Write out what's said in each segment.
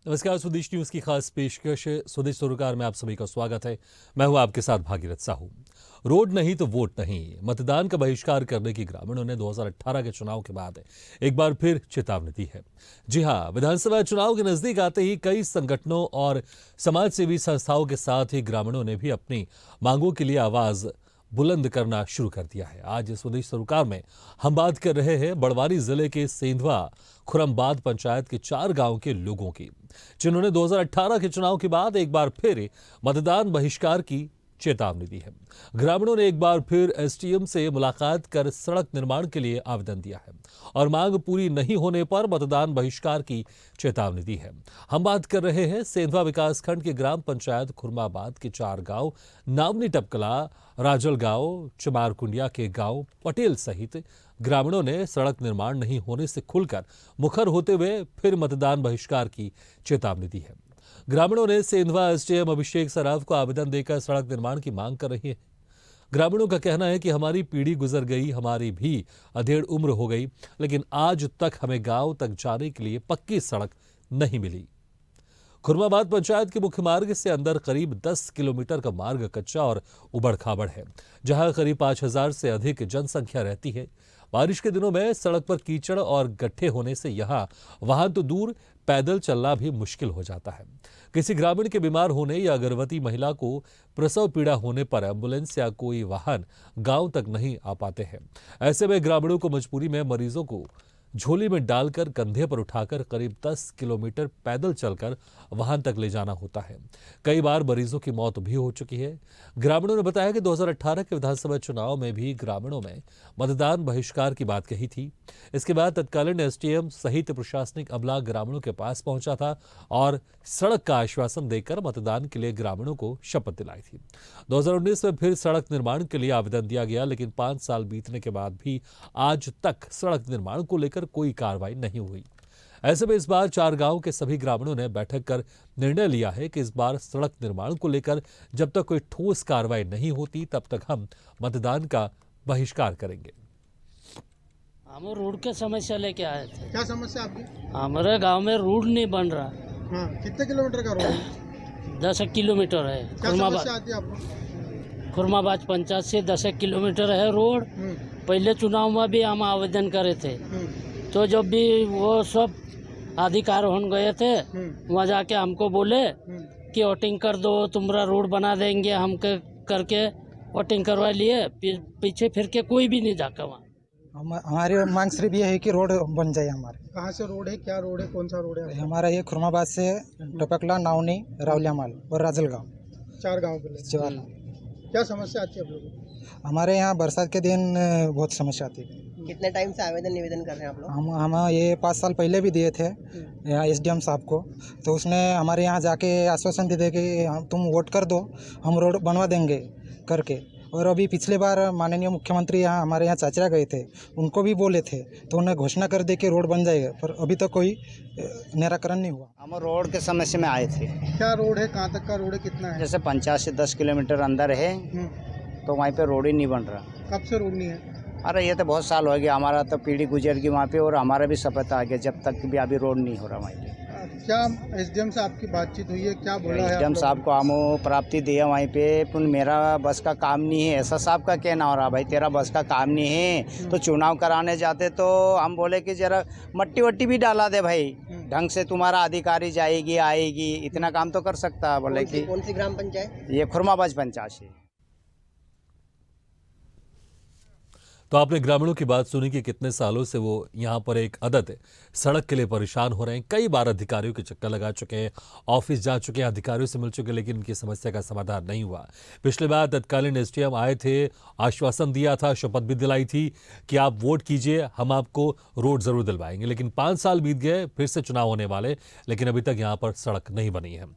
नमस्कार, स्वदेश न्यूज की खास पेशकश स्वदेश सरोकार में आप सभी का स्वागत है। मैं हूं आपके साथ भागीरथ साहू। रोड नहीं तो वोट नहीं, मतदान का बहिष्कार करने की ग्रामीणों ने 2018 के चुनाव के बाद एक बार फिर चेतावनी दी है। जी हां, विधानसभा चुनाव के नजदीक आते ही कई संगठनों और समाज सेवी संस्थाओं के साथ ही ग्रामीणों ने भी अपनी मांगों के लिए आवाज बुलंद करना शुरू कर दिया है। आज स्वदेश सरोकार में हम बात कर रहे हैं बड़वानी जिले के सेंधवा खुरमबाद पंचायत के 4 गांव के लोगों की, जिन्होंने 2018 के चुनाव के बाद एक बार फिर मतदान बहिष्कार की चेतावनी दी है। ग्रामीणों ने एक बार फिर एसडीएम से मुलाकात कर सड़क निर्माण के लिए आवेदन दिया है और मांग पूरी नहीं होने पर मतदान बहिष्कार की चेतावनी दी है। हम बात कर रहे हैं सेंधवा विकासखंड के ग्राम पंचायत खुरमाबाद के 4 गांव नावनी टपकला, राजल गांव, चमारकुंडिया के गांव पटेल सहित ग्रामीणों ने सड़क निर्माण नहीं होने से खुलकर मुखर होते हुए फिर मतदान बहिष्कार की चेतावनी दी है। ग्रामीणों ने सेंधवा एसडीएम अभिषेक सराफ को आवेदन देकर सड़क निर्माण की मांग कर रही है। ग्रामीणों का कहना है कि हमारी पीढ़ी गुजर गई, हमारी भी अधेड़ उम्र हो गई, लेकिन आज तक हमें गांव तक जाने के लिए पक्की सड़क नहीं मिली। खुरमाबाद पंचायत के मुख्य मार्ग से अंदर करीब 10 किलोमीटर का मार्ग कच्चा और उबड़ खाबड़ है, जहां करीब 5000 से अधिक जनसंख्या रहती है। बारिश के दिनों में सड़क पर कीचड़ और गड्ढे होने से यहां वाहन तो दूर, पैदल चलना भी मुश्किल हो जाता है। किसी ग्रामीण के बीमार होने या गर्भवती महिला को प्रसव पीड़ा होने पर एम्बुलेंस या कोई वाहन गांव तक नहीं आ पाते हैं। ऐसे में ग्रामीणों को मजबूरी में मरीजों को झोली में डालकर कंधे पर उठाकर करीब 10 किलोमीटर पैदल चलकर वाहन तक ले जाना होता है। कई बार मरीजों की मौत भी हो चुकी है। ग्रामीणों ने बताया कि 2018 के विधानसभा चुनाव में भी ग्रामीणों में मतदान बहिष्कार की बात कही थी। इसके बाद तत्कालीन एसडीएम सहित प्रशासनिक अमला ग्रामीणों के पास पहुंचा था और सड़क का आश्वासन देकर मतदान के लिए ग्रामीणों को शपथ दिलाई थी। 2019 में फिर सड़क निर्माण के लिए आवेदन दिया गया, लेकिन 5 साल बीतने के बाद भी आज तक सड़क निर्माण को लेकर कोई कार्रवाई नहीं हुई। ऐसे में इस बार 4 गांव के सभी ग्रामीणों ने बैठक कर निर्णय लिया है कि इस बार सड़क निर्माण को लेकर जब तक कोई ठोस कार्रवाई नहीं होती तब तक हम मतदान का बहिष्कार करेंगे। हम रोड के समस्या लेके आए थे। क्या समस्या आपकी? हमारे गांव में रोड नहीं बन रहा। हाँ, कितने किलोमीटर का रोड है? 10 किलोमीटर है। क्या समस्या आती है आपको? खुरमाबाद पंचायत से 10 किलोमीटर है रोड। पहले चुनाव में भी हम आवेदन करे थे, तो जब भी वो सब अधिकार हो गए थे, वहाँ जाके हमको बोले कि वोटिंग कर दो, तुम्हारा रोड बना देंगे। हम करके वोटिंग करवा लिए, पीछे फिर के कोई भी नहीं जाकर वहाँ। हमारी मांग सिर्फ ये है कि रोड बन जाए हमारे। कहाँ से रोड है, क्या रोड है, कौन सा रोड है? हमारा ये खुरमाबाद से टपकला, नावनी, रावलियामाल और राजलगांव, 4 गाँव के लिए। क्या समस्या आती है आप लोगों को? हमारे यहाँ बरसात के दिन बहुत समस्या आती है। कितने टाइम से आवेदन निवेदन कर रहे हैं आप लोग? हम ये 5 साल पहले भी दिए थे यहाँ एसडीएम साहब को, तो उसने हमारे यहाँ जाके आश्वासन दे कि तुम वोट कर दो, हम रोड बनवा देंगे करके। और अभी पिछले बार माननीय मुख्यमंत्री यहाँ हमारे यहाँ चाचरा गए थे, उनको भी बोले थे, तो उन्हें घोषणा कर दे कि रोड बन जाएगा, पर अभी तक कोई निराकरण नहीं हुआ। हम रोड के समस्या में आए थे। क्या रोड है, कहाँ तक का रोड है, कितना है? जैसे 50 से 10 किलोमीटर अंदर है, तो वहीं पे रोड ही नहीं बन रहा। कब से रोड नहीं है? अरे ये तो बहुत साल हो गया, हमारा तो पीढ़ी गुजर गई वहाँ पे, और हमारा भी शपथ आ गया, जब तक भी अभी रोड नहीं हो रहा वहीं पे। क्या एसडीएम से आपकी बातचीत हुई है, क्या बोला है? एसडीएम साहब को हम प्राप्ति दिया वहीं पे, पर मेरा बस का काम नहीं है, ऐसा साहब का कहना हो रहा, भाई तेरा बस का काम नहीं है तो चुनाव कराने जाते तो हम बोले कि जरा मट्टी वट्टी भी डाला दे भाई, ढंग से तुम्हारा अधिकारी जाएगी आएगी, इतना काम तो कर सकता। बोले कि कौन सी ग्राम पंचायत? ये खुरमाबाद पंचायत से। तो आपने ग्रामीणों की बात सुनी कि कितने सालों से वो यहाँ पर एक आदत है, सड़क के लिए परेशान हो रहे हैं। कई बार अधिकारियों के चक्कर लगा चुके हैं, ऑफिस जा चुके हैं, अधिकारियों से मिल चुके हैं, लेकिन उनकी समस्या का समाधान नहीं हुआ। पिछले बार तत्कालीन एसडीएम आए थे, आश्वासन दिया था, शपथ भी दिलाई थी कि आप वोट कीजिए, हम आपको रोड जरूर दिलवाएंगे। लेकिन 5 साल बीत गए, फिर से चुनाव होने वाले, लेकिन अभी तक यहाँ पर सड़क नहीं बनी है।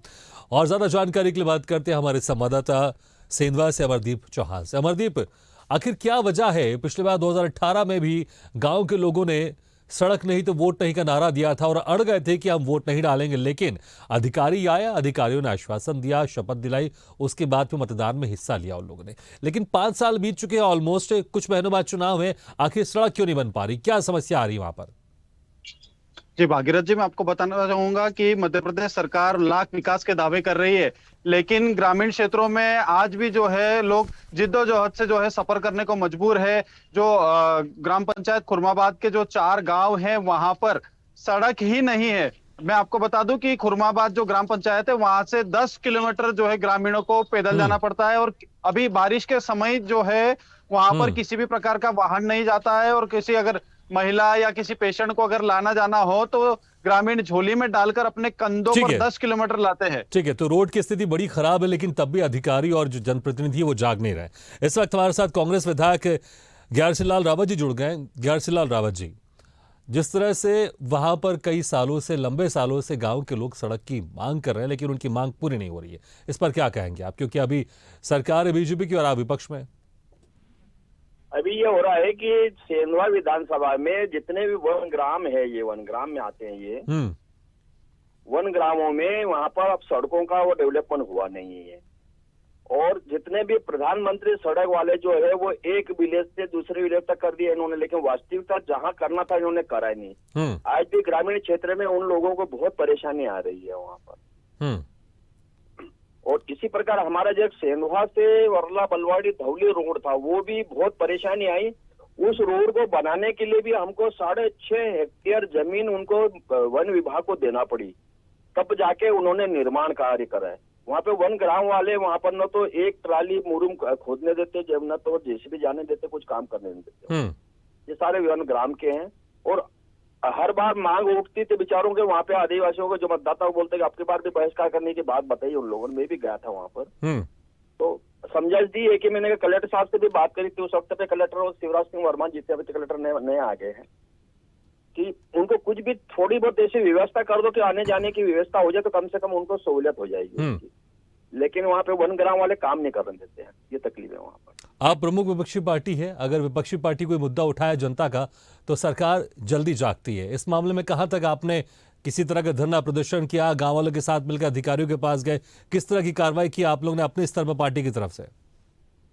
और ज्यादा जानकारी के लिए बात करते हैं हमारे संवाददाता सेंधवा से अमरदीप चौहान से। अमरदीप, आखिर क्या वजह है? पिछले बार 2018 में भी गांव के लोगों ने सड़क नहीं तो वोट नहीं का नारा दिया था और अड़ गए थे कि हम वोट नहीं डालेंगे, लेकिन अधिकारी आया, अधिकारियों ने आश्वासन दिया, शपथ दिलाई, उसके बाद फिर मतदान में हिस्सा लिया उन लोगों ने। लेकिन 5 साल बीत चुके हैं ऑलमोस्ट, कुछ महीनों बाद चुनाव है, आखिर सड़क क्यों नहीं बन पा रही? क्या समस्या आ रही है वहां पर? जी भागीरथ जी, मैं आपको बताना चाहूंगा कि मध्य प्रदेश सरकार लाख विकास के दावे कर रही है, लेकिन ग्रामीण क्षेत्रों में आज भी जो है लोग जिद्दोजहद से जो है सफर करने को मजबूर है। जो ग्राम पंचायत खुरमाबाद के जो 4 गांव हैं वहां पर सड़क ही नहीं है। मैं आपको बता दूं कि खुरमाबाद जो ग्राम पंचायत है वहां से 10 किलोमीटर जो है ग्रामीणों को पैदल जाना पड़ता है, और अभी बारिश के समय जो है वहां पर किसी भी प्रकार का वाहन नहीं जाता है, और किसी अगर महिला या किसी पेशेंट को अगर लाना जाना हो तो ग्रामीण झोली में डालकर अपने कंधों ठीक पर है। 10 किलोमीटर लाते हैं। ठीक है, तो रोड की स्थिति बड़ी खराब है, लेकिन तब भी अधिकारी और जो जनप्रतिनिधि है वो जाग नहीं रहे। इस वक्त हमारे साथ कांग्रेस विधायक ग्यारसीलाल रावत जी जुड़ गए। ग्यारसीलाल रावत जी, जिस तरह से वहां पर कई सालों से, लंबे सालों से गांव के लोग सड़क की मांग कर रहे हैं, लेकिन उनकी मांग पूरी नहीं हो रही है, इस पर क्या कहेंगे आप? क्योंकि अभी सरकार है बीजेपी की और आप विपक्ष में। अभी ये हो रहा है कि सेंधवा विधानसभा में जितने भी वन ग्राम है, ये वन ग्राम में आते हैं, ये वन ग्रामों में वहां पर अब सड़कों का वो डेवलपमेंट हुआ नहीं है। और जितने भी प्रधानमंत्री सड़क वाले जो है वो एक विलेज से दूसरे विलेज तक कर दिए इन्होंने, लेकिन वास्तविकता जहां करना था इन्होंने करा ही नहीं। आज भी ग्रामीण क्षेत्र में उन लोगों को बहुत परेशानी आ रही है वहां पर। और इसी प्रकार हमारा जो सेंधवा से वरला बलवाड़ी धौली रोड था, वो भी बहुत परेशानी आई। उस रोड को बनाने के लिए भी हमको 6.5 हेक्टेयर जमीन उनको वन विभाग को देना पड़ी, तब जाके उन्होंने निर्माण कार्य करा है। वहाँ पे वन ग्राम वाले वहाँ पर न तो एक ट्राली मुरुम खोदने देते, जब न तो जेसीबी जाने देते, कुछ काम करने नहीं देते। ये सारे वन ग्राम के हैं। और हर बार मांग उठती थी बेचारों के, वहाँ पे आदिवासियों को जो मतदाता बोलते कि आपके बार भी बहिष्कार करने की बात बताई उन लोगों ने। मैं भी गया था वहाँ पर, तो समझ दी है कि मैंने कलेक्टर साहब से भी बात करी थी। उस वक्त पे कलेक्टर शिवराज सिंह वर्मा जी थे, अभी तो कलेक्टर नए आ गए हैं, कि उनको कुछ भी थोड़ी बहुत ऐसी व्यवस्था कर दो कि आने जाने की व्यवस्था हो जाए, तो कम से कम उनको सहूलियत हो जाएगी। लेकिन वहाँ पे वन ग्राम वाले काम नहीं करने देते हैं, ये तकलीफ है वहाँ पर। आप प्रमुख विपक्षी पार्टी है, अगर विपक्षी पार्टी कोई मुद्दा उठाया जनता का तो सरकार जल्दी जागती है। इस मामले में कहां तक आपने किसी तरह का धरना प्रदर्शन किया, गांव वालों के साथ मिलकर अधिकारियों के पास गए, किस तरह की कार्रवाई की आप लोग ने अपने स्तर पर पार्टी की तरफ से?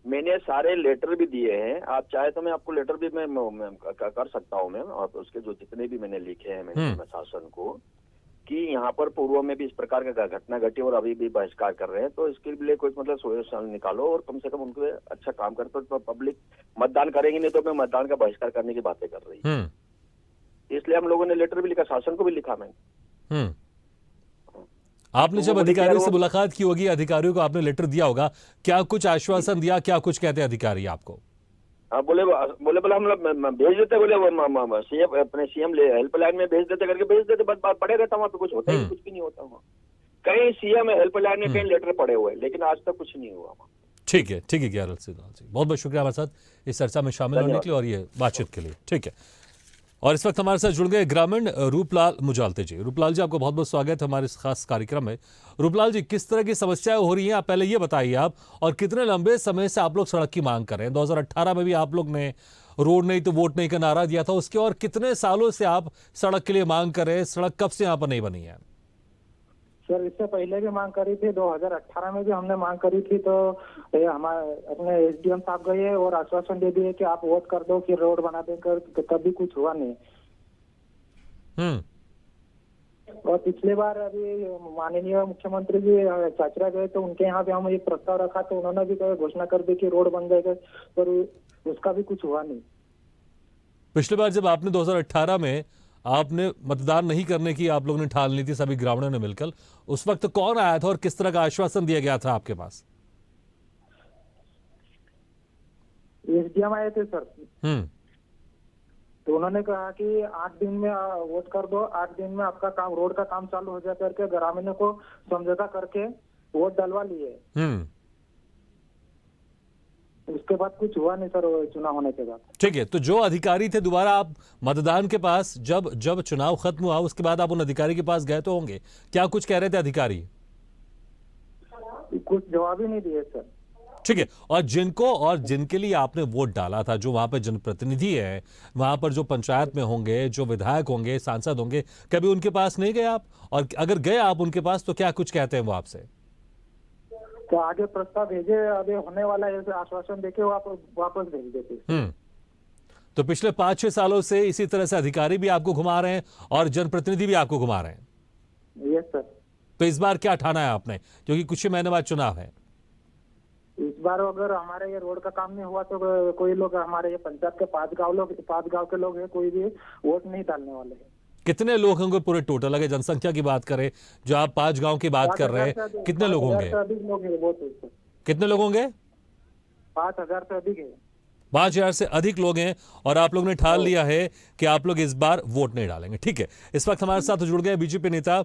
मैंने सारे लेटर भी दिए हैं, आप चाहे तो मैं आपको लेटर भी मैं कर सकता हूँ मैम। और उसके जो जितने भी मैंने लिखे हैं मैंने शासन को, कि यहाँ पर पूर्व में भी इस प्रकार का घटना घटी और अभी भी बहिष्कार कर रहे हैं, तो इसके लिए कुछ मतलब सोल्यूशन निकालो और कम से कम उनको अच्छा काम करते। तो पब्लिक मतदान करेंगे नहीं तो मैं मतदान का बहिष्कार करने की बातें कर रही है। इसलिए हम लोगों ने लेटर भी लिखा, शासन को भी लिखा मैंने। आपने जब अधिकारियों से मुलाकात की होगी, अधिकारियों को आपने लेटर दिया होगा, क्या कुछ आश्वासन दिया, क्या कुछ कहते अधिकारी आपको? बोले हम लोग भेज देते, बोले सीएम अपने सीएम हेल्पलाइन में भेज देते, बस बात पड़े रहता वहाँ पे, कुछ होता ही कुछ भी नहीं होता वहाँ। कहीं सीएम हेल्पलाइन में कहीं लेटर पड़े हुए, लेकिन आज तक कुछ नहीं हुआ वहाँ। ठीक है, ठीक है ग्यारसीलाल जी, बहुत बहुत शुक्रिया हमारे साथ इस चर्चा में शामिल होने के लिए और ये बातचीत के लिए। ठीक है, और इस वक्त हमारे साथ जुड़ गए ग्रामीण रूपलाल मुजालते जी। रूपलाल जी, आपको बहुत बहुत स्वागत है हमारे इस खास कार्यक्रम में। रूपलाल जी, किस तरह की समस्याएं हो रही हैं, आप पहले ये बताइए आप, और कितने लंबे समय से आप लोग सड़क की मांग कर रहे हैं? 2018 में भी आप लोग ने रोड नहीं तो वोट नहीं का नारा दिया था उसके, और कितने सालों से आप सड़क के लिए मांग कर रहे हैं? सड़क कब से यहाँ पर नहीं बनी है? सर, इससे पहले भी मांग करी थी, 2018 में भी हमने मांग करी थी, तो हमारे अपने एसडीएम साहब गए और आश्वासन दे दिए कि आप वोट कर दो फिर रोड बना देंगे, तब भी कुछ हुआ नहीं। और पिछले बार अभी माननीय मुख्यमंत्री जी चाचरा गए तो उनके यहाँ भी हम एक प्रस्ताव रखा, तो उन्होंने भी घोषणा कर दी कि रोड बन जाएगा, पर उसका भी कुछ हुआ नहीं। पिछली बार जब आपने 2018 में आपने मतदान नहीं करने की आप लोगों ने ठान ली थी सभी ग्रामीणों ने मिलकर, उस वक्त कौन आया था और किस तरह का आश्वासन दिया गया था आपके पास? एसडीएम आए थे सर। तो उन्होंने कहा कि 8 दिन में वोट कर दो, 8 दिन में आपका काम, रोड का काम चालू हो जाए करके ग्रामीणों को समझौता करके वोट डलवा लिए। उसके बाद कुछ हुआ नहीं सर, चुनाव होने के बाद। ठीक है, तो जो अधिकारी थे दोबारा आप मतदान के पास जब चुनाव खत्म हुआ उसके बाद आप उन अधिकारी के पास गए तो होंगे, क्या कुछ कह रहे थे अधिकारी? कुछ जवाब ही नहीं दिए सर। ठीक है, और जिनके लिए आपने वोट डाला था, जो वहां पर जनप्रतिनिधि है, वहां पर जो पंचायत में होंगे, जो विधायक होंगे, सांसद होंगे, कभी उनके पास नहीं गए आप? और अगर गए आप उनके पास तो क्या कुछ कहते हैं वो आपसे? तो आगे प्रस्ताव भेजे, अभी होने वाला है, आश्वासन देके वापस भेज देते। तो पिछले 5-6 सालों से इसी तरह से अधिकारी भी आपको घुमा रहे हैं और जनप्रतिनिधि भी आपको घुमा रहे हैं। Yes sir. तो इस बार क्या ठाना है आपने, क्योंकि कुछ ही महीने बाद चुनाव है? इस बार अगर हमारे ये रोड का काम नहीं हुआ तो कोई लोग हमारे ये पंचायत के 5 गांव के लोग हैं, कोई भी वोट नहीं डालने वाले हैं। कितने लोग होंगे पूरे टोटल, अगर जनसंख्या की बात करें, जो आप 5 गांव की बात कर रहे हैं, कितने लोग होंगे? 5,000 से अधिक लोग हैं वोट। कितने लोग होंगे? 5,000 से अधिक है। 5,000 से अधिक लोग हैं और आप लोग ने ठान लिया है कि आप लोग इस बार वोट नहीं डालेंगे। ठीक है, इस वक्त हमारे साथ जुड़ गए बीजेपी नेता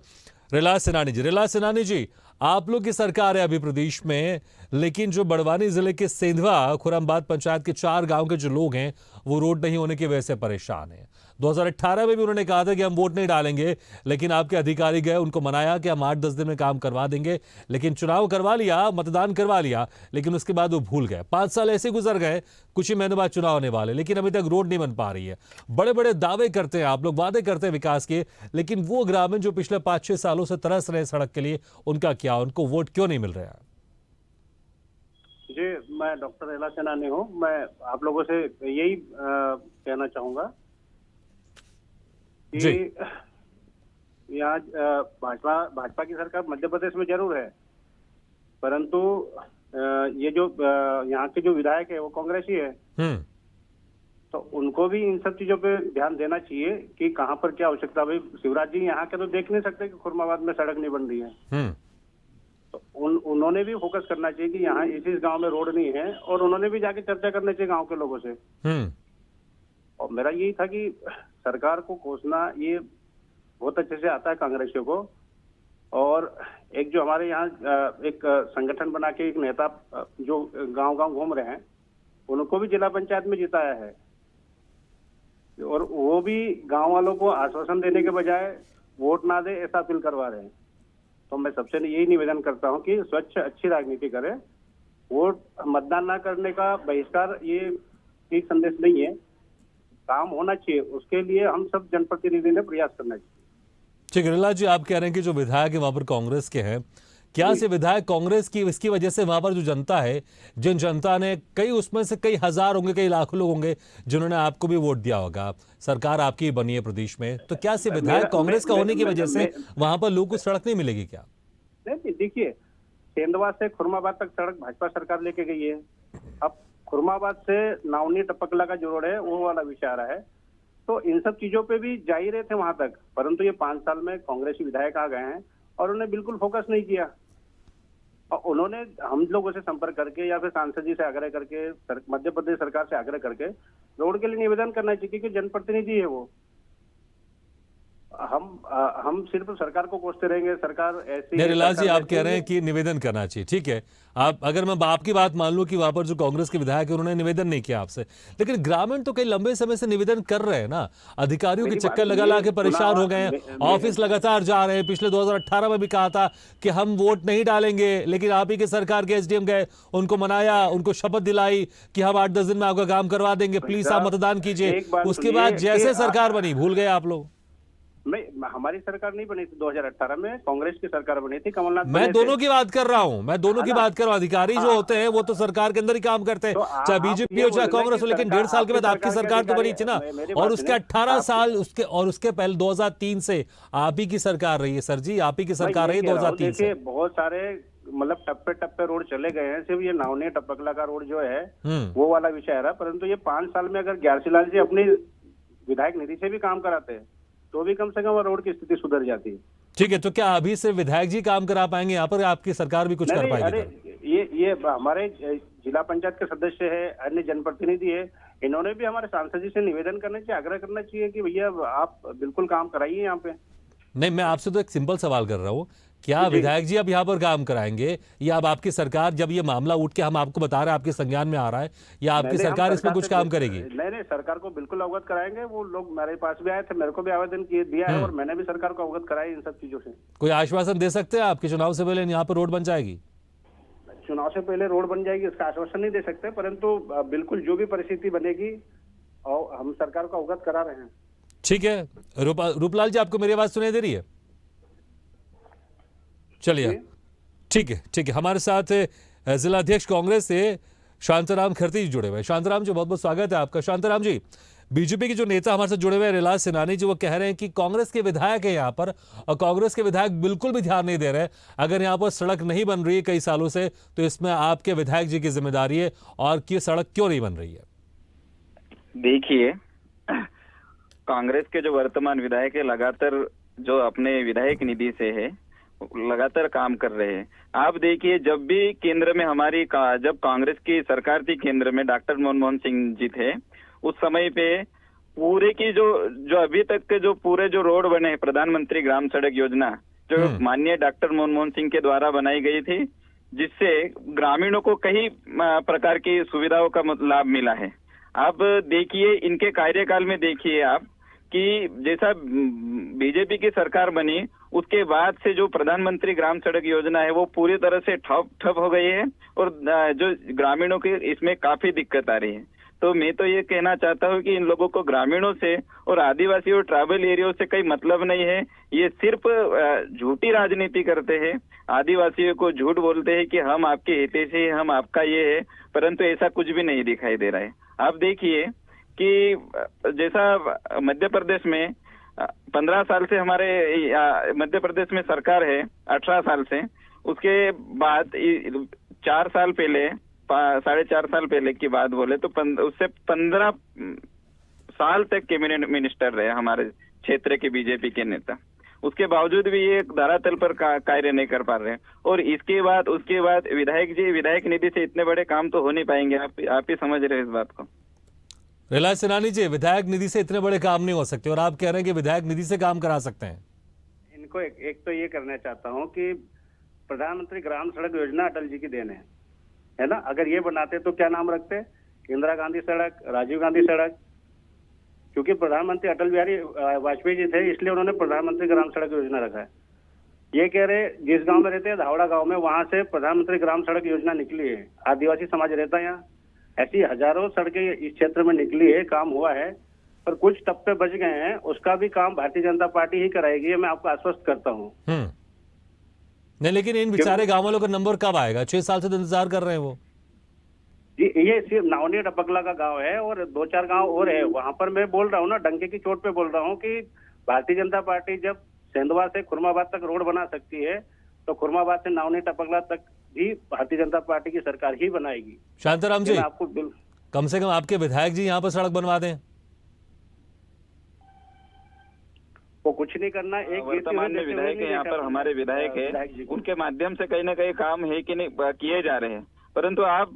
रिलाज सेनानी जी। रिलाज सेनानी जी, आप लोग की सरकार है अभी प्रदेश में, लेकिन जो बड़वानी जिले के सेंधवा खुरामबाद पंचायत के 4 गांव के जो लोग हैं वो रोड नहीं होने की वजह से परेशान हैं। 2018 में भी उन्होंने कहा था कि हम वोट नहीं डालेंगे, लेकिन आपके अधिकारी गए, उनको मनाया कि हम 8-10 दिन में काम करवा देंगे, लेकिन चुनाव करवा लिया, मतदान करवा लिया, लेकिन उसके बाद वो भूल गए। 5 साल ऐसे गुजर गए, कुछ ही महीनों बाद चुनाव होने वाले, लेकिन अभी तक रोड नहीं बन पा रही है। बड़े बड़े दावे करते हैं आप लोग, वादे करते हैं विकास के, लेकिन वो ग्रामीण जो पिछले 5-6 सालों से तरस रहे सड़क के लिए, उनका क्या, उनको वोट क्यों नहीं मिल रहा है? जी, मैं डॉक्टर रिलाज सेनानी हूँ। मैं आप लोगों से यही कहना चाहूंगा कि यहाँ भाजपा की सरकार मध्य प्रदेश में जरूर है, परंतु ये जो यहाँ के जो विधायक है वो कांग्रेसी है, तो उनको भी इन सब चीजों पे ध्यान देना चाहिए कि कहाँ पर क्या आवश्यकता। भाई शिवराज जी यहाँ के तो देख नहीं सकते कि खुरमाबाद में सड़क नहीं बन रही है, तो उन्होंने भी फोकस करना चाहिए कि यहाँ इस गांव में रोड नहीं है, और उन्होंने भी जाके चर्चा करना चाहिए गांव के लोगों से। और मेरा यही था कि सरकार को कोसना ये बहुत अच्छे से आता है कांग्रेसियों को, और एक जो हमारे यहाँ एक संगठन बना के एक नेता जो गांव-गांव घूम रहे हैं, उनको भी जिला पंचायत में जिताया है, और वो भी गांव वालों को आश्वासन देने के बजाय वोट ना दे ऐसा अपील करवा रहे हैं। तो मैं सबसे यही निवेदन करता हूं कि स्वच्छ अच्छी राजनीति करें, वोट मतदान ना करने का बहिष्कार ये ठीक संदेश नहीं है। काम होना चाहिए, उसके लिए हम सब जनप्रतिनिधि ने प्रयास करना चाहिए। ठीक है, रिलाज जी, आप कह रहे हैं कि जो विधायक है वहां पर कांग्रेस के हैं, क्या से विधायक कांग्रेस की, इसकी वजह से वहां पर जो जनता है, जिन जनता ने कई, उसमें से कई हजार होंगे, कई लाखों लोग होंगे जिन्होंने आपको भी वोट दिया होगा, सरकार आपकी बनी है प्रदेश में, तो क्या से विधायक कांग्रेस का होने की वजह से वहां पर लोगों को सड़क नहीं मिलेगी क्या? नहीं, देखिए, सेंधवा से खुरमाबाद तक सड़क भाजपा सरकार लेके गई है। अब खुरमाबाद से नावनी टपकला का जो रोड है वो वाला विषय आ रहा है, तो इन सब चीजों पे भी जा ही रहे थे वहां तक, परंतु ये 5 साल में कांग्रेसी विधायक आ गए हैं और उन्होंने बिल्कुल फोकस नहीं किया। और उन्होंने हम लोगों से संपर्क करके या फिर सांसद जी से आग्रह करके, मध्य प्रदेश सरकार से आग्रह करके रोड के लिए निवेदन करना चाहिए, क्योंकि जनप्रतिनिधि है वो। हम सिर्फ सरकार को कोसते रहेंगे, सरकार ऐसी। रिलाज जी, आप कह रहे हैं कि निवेदन करना चाहिए, ठीक है। आप, अगर मैं आपकी बात मान लूं कि वहां पर जो कांग्रेस के विधायक है उन्होंने निवेदन नहीं किया आपसे, लेकिन ग्रामीण तो कई लंबे समय से निवेदन कर रहे हैं ना, अधिकारियों के चक्कर लगा के परेशान हो गए हैं, ऑफिस लगातार जा रहे हैं। पिछले 2018 में भी कहा था कि हम वोट नहीं डालेंगे, लेकिन आप ही के सरकार के एसडीएम गए, उनको मनाया, उनको शपथ दिलाई कि हम 8-10 दिन में आपका काम करवा देंगे, प्लीज आप मतदान कीजिए। उसके बाद जैसे सरकार बनी, भूल गए आप लोग। हमारी सरकार नहीं बनी थी 2018 में, कांग्रेस की सरकार बनी थी, कमलनाथ। मैं दोनों की बात कर रहा हूं, मैं दोनों की बात कर रहा हूं। अधिकारी जो होते हैं वो तो सरकार के अंदर ही काम करते हैं, चाहे बीजेपी हो चाहे कांग्रेस हो, लेकिन 1.5 साल के बाद आपकी सरकार तो बनी थी ना, और उसके 18 साल और उसके पहले 2003 से आप ही की सरकार रही है। सर जी, आप ही की सरकार रही है 2003 से। बहुत सारे मतलब टप्पे रोड चले गए हैं, सिर्फ ये नावनी टपकला का रोड जो है वो वाला विषय है, परंतु ये 5 साल में अगर ग्यारसीलाल जी अपनी विधायक निधि से भी काम कराते हैं तो भी कम से कम रोड की स्थिति सुधर जाती है। ठीक है, तो क्या अभी से विधायक जी काम करा पाएंगे यहाँ पर, आपकी सरकार भी कुछ कर पाएगी? अरे ये हमारे जिला पंचायत के सदस्य है, अन्य जनप्रतिनिधि है, इन्होंने भी हमारे सांसद जी से निवेदन करना चाहिए, आग्रह करना चाहिए कि भैया आप बिल्कुल काम कराइए यहाँ पे। नहीं, मैं आपसे तो एक सिंपल सवाल कर रहा हूँ, क्या विधायक जी अब यहाँ पर काम कराएंगे, या अब आपकी सरकार, जब ये मामला उठ के हम आपको बता रहे हैं आपके संज्ञान में आ रहा है, या आपकी सरकार इसमें कुछ काम करेगी? नहीं, सरकार को बिल्कुल अवगत कराएंगे। वो लोग मेरे पास भी आए थे, मेरे को भी आवेदन दिया है, और मैंने भी सरकार को अवगत कराया इन सब चीजों से। कोई आश्वासन दे सकते हैं आपके चुनाव से पहले यहाँ पर रोड बन जाएगी? चुनाव से पहले रोड बन जाएगी इसका आश्वासन नहीं दे सकते, परंतु बिल्कुल जो भी परिस्थिति बनेगी और हम सरकार को अवगत करा रहे हैं। ठीक है, रूपलाल जी, आपको मेरी आवाज सुनाई दे रही है? चलिए, ठीक है। हमारे साथ जिला अध्यक्ष कांग्रेस से शांताराम खरती जी जुड़े हुए। शांताराम जी, बहुत बहुत स्वागत है आपका। शांताराम जी, बीजेपी के जो नेता हमारे साथ जुड़े हुए हैं रिलाज सिनानी जी, वो कह रहे हैं कि कांग्रेस के विधायक है यहाँ पर और कांग्रेस के विधायक बिल्कुल भी ध्यान नहीं दे रहे। अगर यहाँ पर सड़क नहीं बन रही है कई सालों से तो इसमें आपके विधायक जी की जिम्मेदारी है, और कि सड़क क्यों नहीं बन रही है? देखिए, कांग्रेस के जो वर्तमान विधायक है लगातार जो अपने विधायक निधि से है लगातार काम कर रहे हैं। आप देखिए, जब भी केंद्र में जब कांग्रेस की सरकार थी केंद्र में, डॉक्टर मनमोहन सिंह जी थे, उस समय पे पूरे की जो अभी तक के जो पूरे जो रोड बने हैं, प्रधानमंत्री ग्राम सड़क योजना जो माननीय डॉक्टर मनमोहन सिंह के द्वारा बनाई गई थी, जिससे ग्रामीणों को कई प्रकार की सुविधाओं का लाभ मिला है। अब देखिए, इनके कार्यकाल में देखिए आप कि जैसा बीजेपी की सरकार बनी उसके बाद से जो प्रधानमंत्री ग्राम सड़क योजना है वो पूरी तरह से ठप हो गई है, और जो ग्रामीणों की इसमें काफी दिक्कत आ रही है। तो मैं तो ये कहना चाहता हूँ कि इन लोगों को ग्रामीणों से और आदिवासी और ट्राइबल एरिया से कोई मतलब नहीं है। ये सिर्फ झूठी राजनीति करते हैं, आदिवासियों को झूठ बोलते हैं कि हम आपके हितैषी हैं, हम आपका ये है, परंतु ऐसा कुछ भी नहीं दिखाई दे रहा है। आप देखिए कि जैसा मध्य प्रदेश में 15 साल से हमारे मध्य प्रदेश में सरकार है, 18 साल से, उसके बाद 4 साल पहले 4.5 साल पहले की बात बोले तो उससे 15 साल तक कैबिनेट मिनिस्टर रहे हमारे क्षेत्र के बीजेपी के नेता। उसके बावजूद भी ये धरातल पर कार्य नहीं कर पा रहे हैं। और उसके बाद विधायक निधि से इतने बड़े काम तो हो नहीं पाएंगे। आप ही समझ रहे हैं इस बात को। रिलायंस सेनानी जी, विधायक निधि से इतने बड़े काम नहीं हो सकते, और आप कह रहे हैं कि विधायक निधि से काम करा सकते हैं। इनको एक तो ये करना चाहता हूँ कि प्रधानमंत्री ग्राम सड़क योजना अटल जी की देन है ना। अगर ये बनाते तो क्या नाम रखते? इंदिरा गांधी सड़क, राजीव गांधी सड़क, क्योंकि प्रधानमंत्री अटल बिहारी वाजपेयी जी थे, इसलिए उन्होंने प्रधानमंत्री ग्राम सड़क योजना रखा है। ये कह रहे जिस गांव में रहते हैं धावड़ा गांव में, वहां से प्रधानमंत्री ग्राम सड़क योजना निकली है। आदिवासी समाज रहता है यहाँ, ऐसी हजारों सड़कें इस क्षेत्र में निकली है, काम हुआ है, पर कुछ टप्पे बच गए हैं। उसका भी काम भारतीय जनता पार्टी ही कराएगी, मैं आपको आश्वस्त करता हूँ। नहीं, लेकिन इन बेचारे गांव वालों का नंबर कब आएगा? 6 साल से तो इंतजार कर रहे हैं वो। ये सिर्फ नावनी टपकला का गांव है और 2-4 गांव और है। वहां पर मैं बोल रहा हूँ ना, डंके की चोट पे बोल रहा हूँ कि भारतीय जनता पार्टी जब सेंधवा से खुरमाबाद तक रोड बना सकती है तो खुरमाबाद से नावनी टपकला तक भी भारतीय जनता पार्टी की सरकार ही बनाएगी। शांताराम जी, आपको कम से कम आपके विधायक जी यहाँ पर सड़क बनवा दें। वो कुछ नहीं करना। एक वर्तमान में विधायक है यहाँ पर, हमारे विधायक है, उनके माध्यम से कहीं ना कहीं काम है कि नहीं किए जा रहे हैं, परंतु आप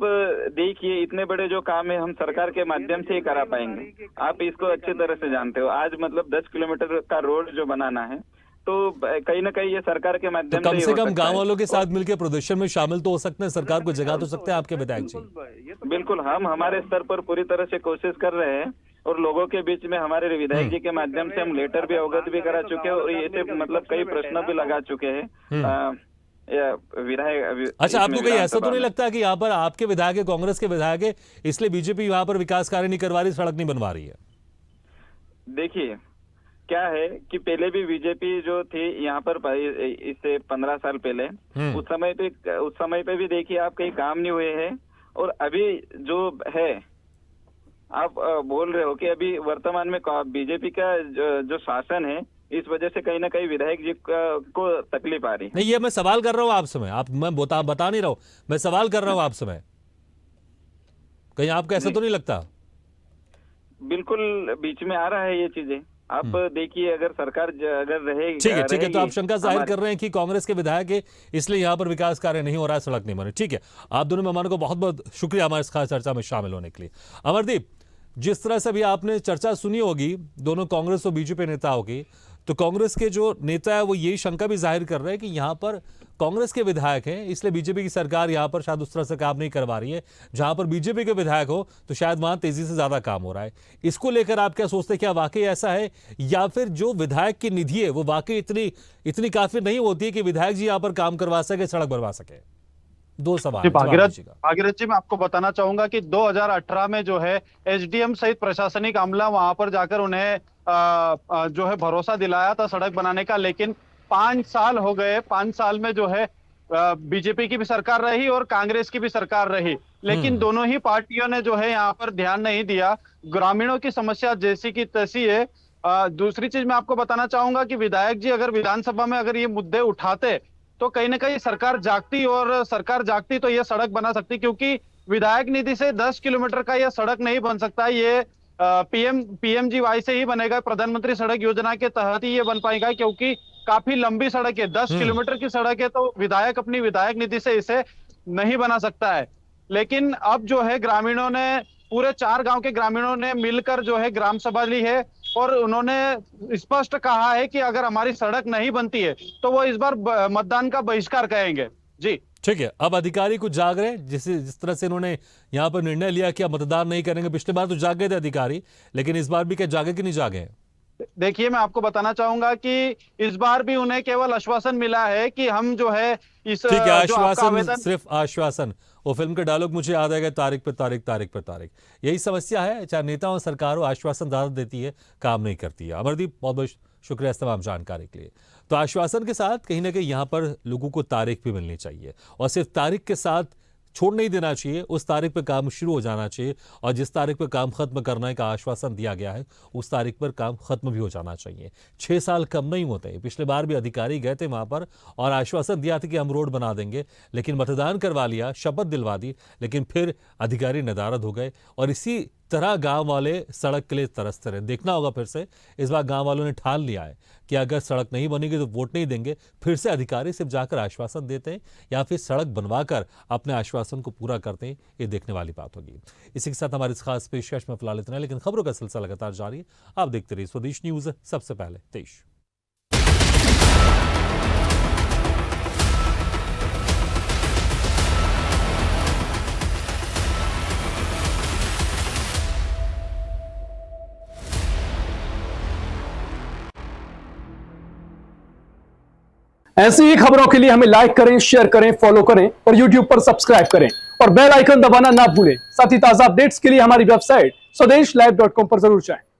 देखिए इतने बड़े जो काम है हम सरकार के माध्यम से ही करा पाएंगे। आप इसको अच्छी तरह से जानते हो। आज मतलब 10 किलोमीटर का रोड जो बनाना है तो कहीं ना कहीं ये सरकार के माध्यम तो कम से कम गांव वालों के साथ मिलकर प्रदर्शन में शामिल तो हो सकते हैं, सरकार को जगा तो सकते हैं आपके विधायक जी। बिल्कुल, हम हमारे स्तर पर पूरी तरह से कोशिश कर रहे हैं और लोगों के बीच में हमारे विधायक जी के माध्यम से हम लेटर भी अवगत भी करा चुके हैं और ये मतलब कई प्रश्न भी लगा चुके हैं विधायक। अच्छा, आपको कहीं ऐसा तो नहीं लगता कि यहाँ पर आपके विधायक है, कांग्रेस के विधायक है, इसलिए बीजेपी यहाँ पर विकास कार्य नहीं करवा रही, सड़क नहीं बनवा रही है? देखिए क्या है कि पहले भी बीजेपी जो थी यहाँ पर इससे 15 साल पहले, उस समय पे भी देखिए आप कहीं काम नहीं हुए हैं। और अभी जो है आप बोल रहे हो कि अभी वर्तमान में बीजेपी का जो शासन है इस वजह से कहीं ना कहीं विधायक जी को तकलीफ आ रही है। नहीं, ये मैं सवाल कर रहा हूँ आपसे, मैं बता नहीं रहा हूँ, मैं सवाल कर रहा हूँ आपसे। मैं कहीं आपको ऐसा तो नहीं लगता? बिल्कुल बीच में आ रहा है ये चीजें। आप देखिए अगर सरकार अगर रहेगी, ठीक है, तो आप शंका जाहिर कर रहे हैं कि कांग्रेस के विधायक है इसलिए यहाँ पर विकास कार्य नहीं हो रहा है, सड़क नहीं बनी। ठीक है, आप दोनों मेहमानों को बहुत बहुत शुक्रिया हमारे इस खास चर्चा में शामिल होने के लिए। अमरदीप, जिस तरह से भी आपने चर्चा सुनी होगी दोनों कांग्रेस और बीजेपी नेताओं की, तो कांग्रेस के जो नेता है वो यही शंका भी जाहिर कर रहे हैं कि यहाँ पर कांग्रेस के विधायक हैं इसलिए बीजेपी की सरकार यहाँ पर शायद उस तरह से काम नहीं करवा रही है। जहां पर बीजेपी के विधायक हो तो शायद वहां तेजी से ज्यादा काम हो रहा है। इसको लेकर आप क्या सोचते हैं, क्या वाकई ऐसा है या फिर जो विधायक की निधि है वो वाकई इतनी काफी नहीं होती है कि विधायक जी यहाँ पर काम करवा सके, सड़क बनवा सके? दो सवाल। भागीरथ जी, मैं आपको बताना चाहूंगा कि 2018 में जो है एसडीएम सहित प्रशासनिक अमला वहां पर जाकर उन्हें जो है भरोसा दिलाया था सड़क बनाने का, लेकिन 5 साल हो गए। 5 साल में जो है बीजेपी की भी सरकार रही और कांग्रेस की भी सरकार रही, लेकिन दोनों ही पार्टियों ने जो है यहाँ पर ध्यान नहीं दिया। ग्रामीणों की समस्या जैसी की तैसी है। दूसरी चीज मैं आपको बताना चाहूंगा कि विधायक जी अगर विधानसभा में अगर ये मुद्दे उठाते तो कहीं ना कहीं सरकार जागती, और सरकार जागती तो ये सड़क बना सकती, क्योंकि विधायक निधि से 10 किलोमीटर का यह सड़क नहीं बन सकता। ये पीएमजीवाई से ही बनेगा, प्रधानमंत्री सड़क योजना के तहत ही ये बन पाएगा, क्योंकि काफी लंबी सड़क है, 10 किलोमीटर की सड़क है, तो विधायक अपनी विधायक निधि से इसे नहीं बना सकता है। लेकिन अब जो है ग्रामीणों ने, पूरे 4 गांव के ग्रामीणों ने मिलकर जो है ग्राम सभा ली है और उन्होंने स्पष्ट कहा है कि अगर हमारी सड़क नहीं बनती है तो वो इस बार मतदान का बहिष्कार करेंगे। जी ठीक है, अब अधिकारी कुछ जाग रहे हैं, जिस तरह से इन्होंने यहाँ पर निर्णय लिया कि अब मतदान नहीं करेंगे। पिछली बार तो जाग गए थे अधिकारी, लेकिन इस बार भी क्या जागे कि नहीं जागे हैं? देखिए, मैं आपको बताना चाहूंगा कि इस बार भी उन्हें केवल आश्वासन मिला है कि हम जो है इस ठीक है, जो आपका आश्वासन, आवेदन, सिर्फ आश्वासन। वो फिल्म का डायलॉग मुझे याद आएगा, तारीख पे तारीख, तारीख पे तारीख। यही समस्या है, चाहे नेता और सरकार हो, आश्वासन ज्यादा देती है, काम नहीं करती है। अमरदीप, बहुत बहुत शुक्रिया इस तमाम जानकारी के लिए। तो आश्वासन के साथ कहीं ना कहीं यहाँ पर लोगों को तारीख भी मिलनी चाहिए, और सिर्फ तारीख के साथ छोड़ नहीं देना चाहिए, उस तारीख पर काम शुरू हो जाना चाहिए, और जिस तारीख पर काम खत्म करने का आश्वासन दिया गया है उस तारीख पर काम खत्म भी हो जाना चाहिए। 6 साल कम नहीं होते। पिछले बार भी अधिकारी गए थे वहां पर और आश्वासन दिया था कि हम रोड बना देंगे, लेकिन मतदान करवा लिया, शपथ दिलवा दी, लेकिन फिर अधिकारी नदारद हो गए, और इसी तरह गांव वाले सड़क के लिए तरसते रहे। देखना होगा फिर से, इस बार गांव वालों ने ठान लिया है कि अगर सड़क नहीं बनेगी तो वोट नहीं देंगे। फिर से अधिकारी सिर्फ जाकर आश्वासन देते हैं या फिर सड़क बनवाकर अपने आश्वासन को पूरा करते हैं, ये देखने वाली बात होगी। इसी के साथ हमारी इस खास पेशकश में फिलहाल इतना है, लेकिन खबरों का सिलसिला लगातार जारी है। आप देखते रहिए स्वदेश न्यूज, सबसे पहले देश। ऐसी ही खबरों के लिए हमें लाइक करें, शेयर करें, फॉलो करें और YouTube पर सब्सक्राइब करें और बेल आइकन दबाना ना भूलें। साथ ही ताजा अपडेट्स के लिए हमारी वेबसाइट स्वदेशलाइव.com पर जरूर जाएं।